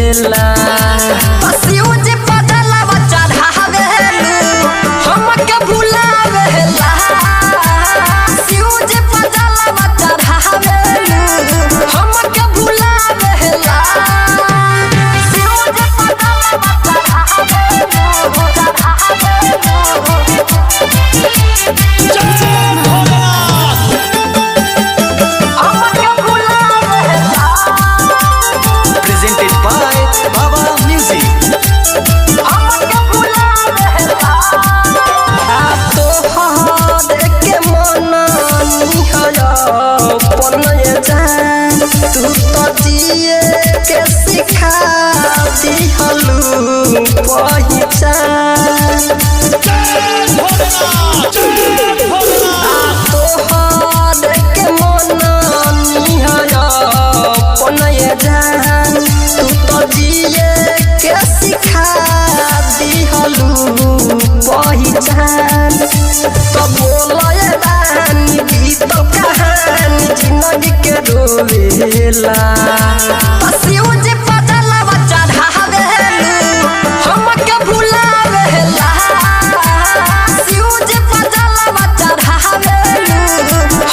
रोवेला पसियो जे पदला बच्चा ढावेलू हमके भुलावेला पसियो जे पदला बच्चा ढावेलू हमके भुलावेला पसियो जे पदला बच्चा ढावेलू presented by Baba Music तू तो जिए के सिखा दिहलू पहचान तोहर के मन निहय जान तू तो जिए के सिखा दिहलू पहचान तो बोलय रानी गीत कहानी जिंदगी के रोवेला पसियो जे पदला बच्चा ढावेलू हमके भुलावेला पसियो जे पदला बच्चा ढावेलू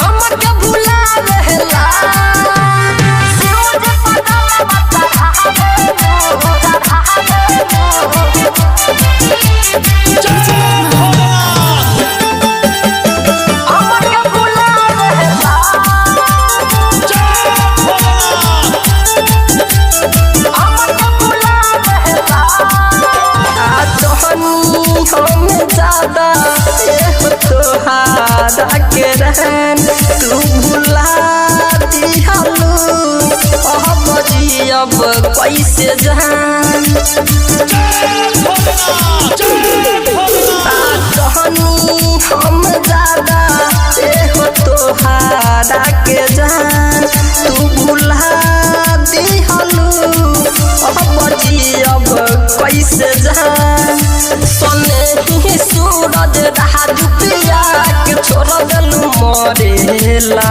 हमके भुलावेला पसियो जे पदला बच्चा ढावेलू हमके भुलावेला हम ज्यादा तोहारा के रहन तू भुला दिहलू अब जियब कैसे जान हम ज्यादा तोहारा के जान तू भुला दिहलू अब जियब कैसे जान सोने ही सूरज रहा दुपिया के छोड़ देलू मरेला